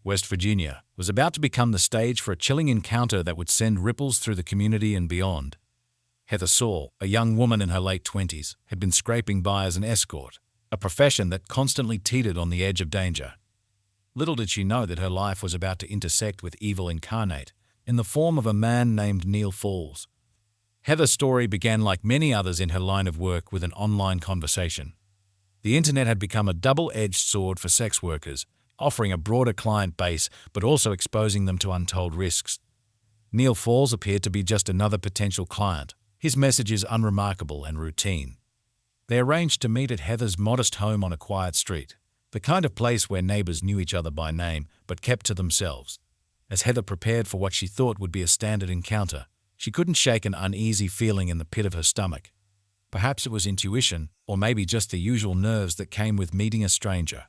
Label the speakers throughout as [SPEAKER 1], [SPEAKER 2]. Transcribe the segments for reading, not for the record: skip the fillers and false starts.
[SPEAKER 1] West Virginia, was about to become the stage for a chilling encounter that would send ripples through the community and beyond. Heather Saul, a young woman in her late 20s, had been scraping by as an escort, a profession that constantly teetered on the edge of danger. Little did she know that her life was about to intersect with evil incarnate, in the form of a man named Neil Falls. Heather's story began like many others in her line of work with an online conversation. The internet had become a double-edged sword for sex workers, offering a broader client base but also exposing them to untold risks. Neil Falls appeared to be just another potential client, his messages unremarkable and routine. They arranged to meet at Heather's modest home on a quiet street, the kind of place where neighbors knew each other by name but kept to themselves. As Heather prepared for what she thought would be a standard encounter, she couldn't shake an uneasy feeling in the pit of her stomach. Perhaps it was intuition, or maybe just the usual nerves that came with meeting a stranger.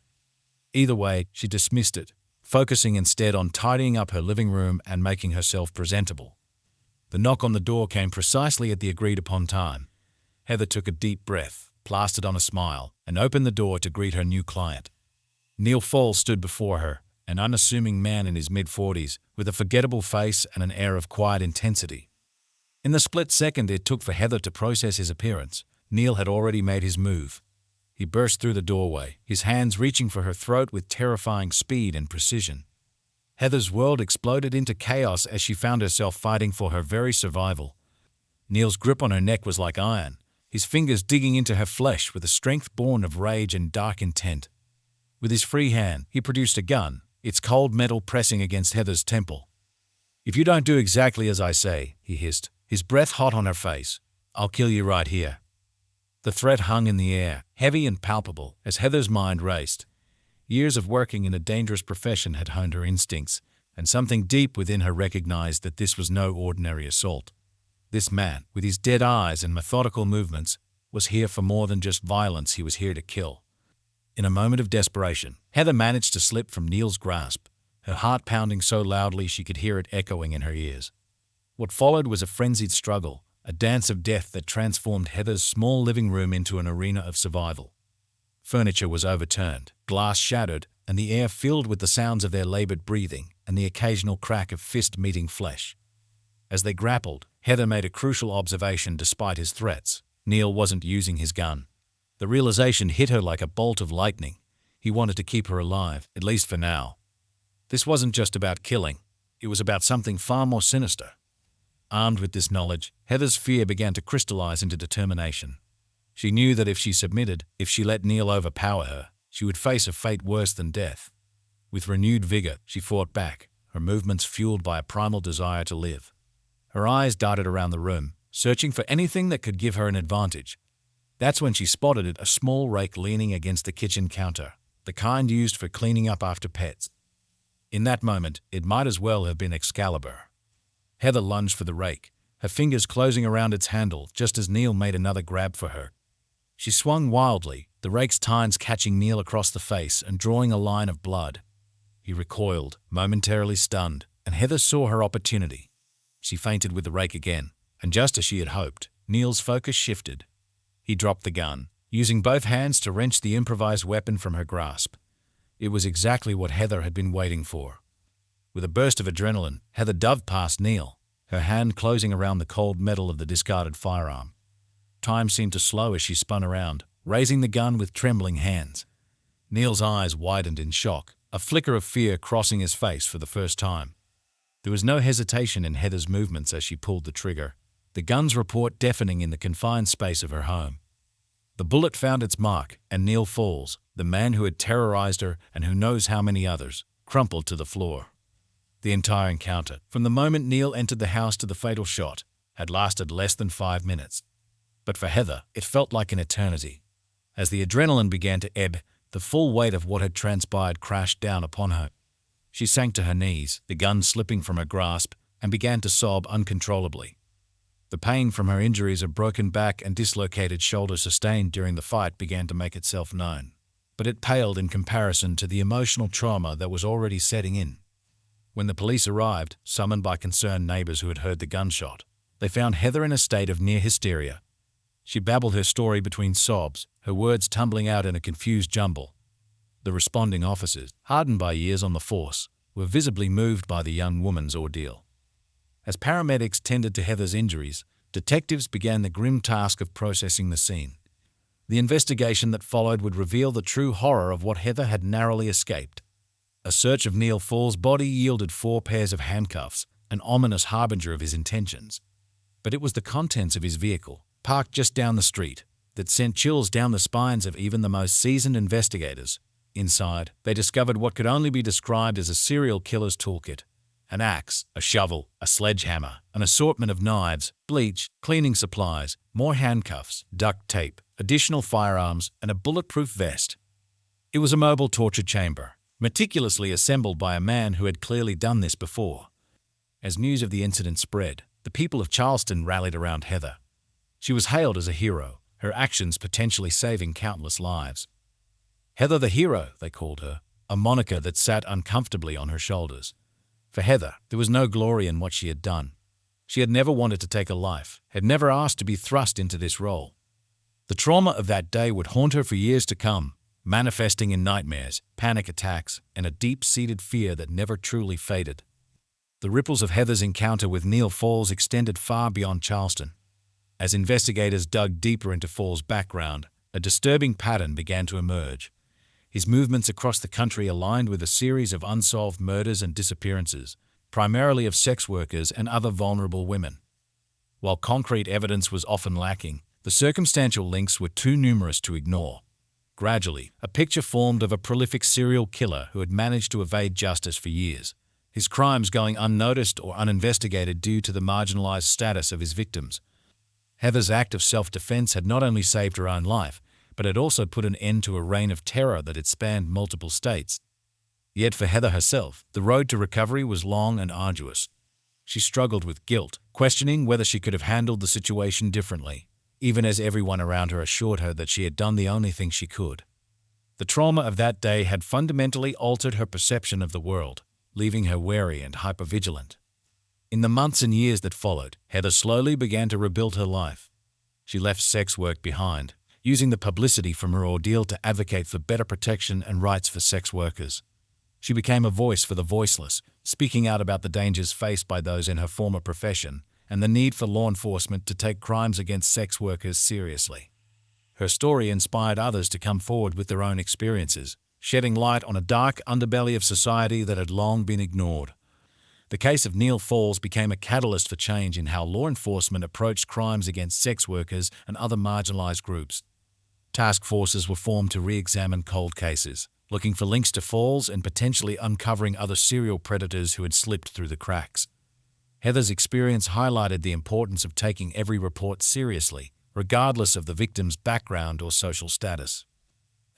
[SPEAKER 1] Either way, she dismissed it, focusing instead on tidying up her living room and making herself presentable. The knock on the door came precisely at the agreed-upon time. Heather took a deep breath, plastered on a smile, and opened the door to greet her new client. Neil Falls stood before her, an unassuming man in his mid-40s, with a forgettable face and an air of quiet intensity. In the split second it took for Heather to process his appearance, Neil had already made his move. He burst through the doorway, his hands reaching for her throat with terrifying speed and precision. Heather's world exploded into chaos as she found herself fighting for her very survival. Neil's grip on her neck was like iron, his fingers digging into her flesh with a strength born of rage and dark intent. With his free hand, he produced a gun, its cold metal pressing against Heather's temple. "If you don't do exactly as I say," he hissed, his breath hot on her face, "I'll kill you right here." The threat hung in the air, heavy and palpable, as Heather's mind raced. Years of working in a dangerous profession had honed her instincts, and something deep within her recognized that this was no ordinary assault. This man, with his dead eyes and methodical movements, was here for more than just violence. He was here to kill. In a moment of desperation, Heather managed to slip from Neil's grasp, her heart pounding so loudly she could hear it echoing in her ears. What followed was a frenzied struggle, a dance of death that transformed Heather's small living room into an arena of survival. Furniture was overturned, glass shattered, and the air filled with the sounds of their labored breathing and the occasional crack of fist meeting flesh. As they grappled, Heather made a crucial observation despite his threats. Neil wasn't using his gun. The realization hit her like a bolt of lightning. He wanted to keep her alive, at least for now. This wasn't just about killing. It was about something far more sinister. Armed with this knowledge, Heather's fear began to crystallize into determination. She knew that if she submitted, if she let Neil overpower her, she would face a fate worse than death. With renewed vigor, she fought back, her movements fueled by a primal desire to live. Her eyes darted around the room, searching for anything that could give her an advantage. That's when she spotted it, a small rake leaning against the kitchen counter, the kind used for cleaning up after pets. In that moment, it might as well have been Excalibur. Heather lunged for the rake, her fingers closing around its handle just as Neil made another grab for her. She swung wildly, the rake's tines catching Neil across the face and drawing a line of blood. He recoiled, momentarily stunned, and Heather saw her opportunity. She feinted with the rake again, and just as she had hoped, Neil's focus shifted. He dropped the gun, using both hands to wrench the improvised weapon from her grasp. It was exactly what Heather had been waiting for. With a burst of adrenaline, Heather dove past Neil, her hand closing around the cold metal of the discarded firearm. Time seemed to slow as she spun around, raising the gun with trembling hands. Neil's eyes widened in shock, a flicker of fear crossing his face for the first time. There was no hesitation in Heather's movements as she pulled the trigger, the gun's report deafening in the confined space of her home. The bullet found its mark, and Neil Falls, the man who had terrorized her and who knows how many others, crumpled to the floor. The entire encounter, from the moment Neil entered the house to the fatal shot, had lasted less than 5 minutes. But for Heather, it felt like an eternity. As the adrenaline began to ebb, the full weight of what had transpired crashed down upon her. She sank to her knees, the gun slipping from her grasp, and began to sob uncontrollably. The pain from her injuries of broken back and dislocated shoulder sustained during the fight began to make itself known, but it paled in comparison to the emotional trauma that was already setting in. When the police arrived, summoned by concerned neighbors who had heard the gunshot, they found Heather in a state of near hysteria. She babbled her story between sobs, her words tumbling out in a confused jumble. The responding officers, hardened by years on the force, were visibly moved by the young woman's ordeal. As paramedics tended to Heather's injuries, detectives began the grim task of processing the scene. The investigation that followed would reveal the true horror of what Heather had narrowly escaped. A search of Neil Fall's body yielded 4 pairs of handcuffs, an ominous harbinger of his intentions. But it was the contents of his vehicle, parked just down the street, that sent chills down the spines of even the most seasoned investigators. Inside, they discovered what could only be described as a serial killer's toolkit: an axe, a shovel, a sledgehammer, an assortment of knives, bleach, cleaning supplies, more handcuffs, duct tape, additional firearms, and a bulletproof vest. It was a mobile torture chamber, meticulously assembled by a man who had clearly done this before. As news of the incident spread, the people of Charleston rallied around Heather. She was hailed as a hero, her actions potentially saving countless lives. Heather the Hero, they called her, a moniker that sat uncomfortably on her shoulders. For Heather, there was no glory in what she had done. She had never wanted to take a life, had never asked to be thrust into this role. The trauma of that day would haunt her for years to come, manifesting in nightmares, panic attacks, and a deep-seated fear that never truly faded. The ripples of Heather's encounter with Neil Falls extended far beyond Charleston. As investigators dug deeper into Falls' background, a disturbing pattern began to emerge. His movements across the country aligned with a series of unsolved murders and disappearances, primarily of sex workers and other vulnerable women. While concrete evidence was often lacking, the circumstantial links were too numerous to ignore. Gradually, a picture formed of a prolific serial killer who had managed to evade justice for years, his crimes going unnoticed or uninvestigated due to the marginalized status of his victims. Heather's act of self-defense had not only saved her own life, but had also put an end to a reign of terror that had spanned multiple states. Yet for Heather herself, the road to recovery was long and arduous. She struggled with guilt, questioning whether she could have handled the situation differently, even as everyone around her assured her that she had done the only thing she could. The trauma of that day had fundamentally altered her perception of the world, leaving her wary and hypervigilant. In the months and years that followed, Heather slowly began to rebuild her life. She left sex work behind, using the publicity from her ordeal to advocate for better protection and rights for sex workers. She became a voice for the voiceless, speaking out about the dangers faced by those in her former profession and the need for law enforcement to take crimes against sex workers seriously. Her story inspired others to come forward with their own experiences, shedding light on a dark underbelly of society that had long been ignored. The case of Neil Falls became a catalyst for change in how law enforcement approached crimes against sex workers and other marginalized groups. Task forces were formed to re-examine cold cases, looking for links to Falls and potentially uncovering other serial predators who had slipped through the cracks. Heather's experience highlighted the importance of taking every report seriously, regardless of the victim's background or social status.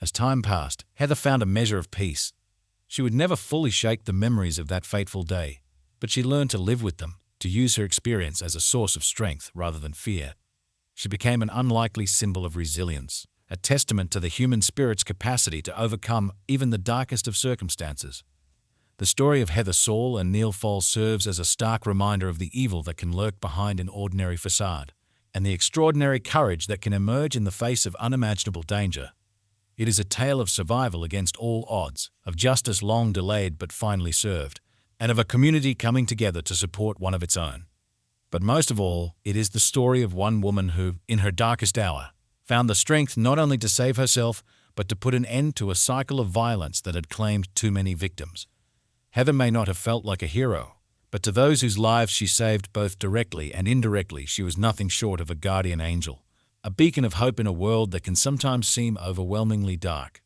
[SPEAKER 1] As time passed, Heather found a measure of peace. She would never fully shake the memories of that fateful day, but she learned to live with them, to use her experience as a source of strength rather than fear. She became an unlikely symbol of resilience, a testament to the human spirit's capacity to overcome even the darkest of circumstances. The story of Heather Saul and Neil Falls serves as a stark reminder of the evil that can lurk behind an ordinary facade, and the extraordinary courage that can emerge in the face of unimaginable danger. It is a tale of survival against all odds, of justice long delayed but finally served, and of a community coming together to support one of its own. But most of all, it is the story of one woman who, in her darkest hour, found the strength not only to save herself, but to put an end to a cycle of violence that had claimed too many victims. Heather may not have felt like a hero, but to those whose lives she saved both directly and indirectly, she was nothing short of a guardian angel, a beacon of hope in a world that can sometimes seem overwhelmingly dark.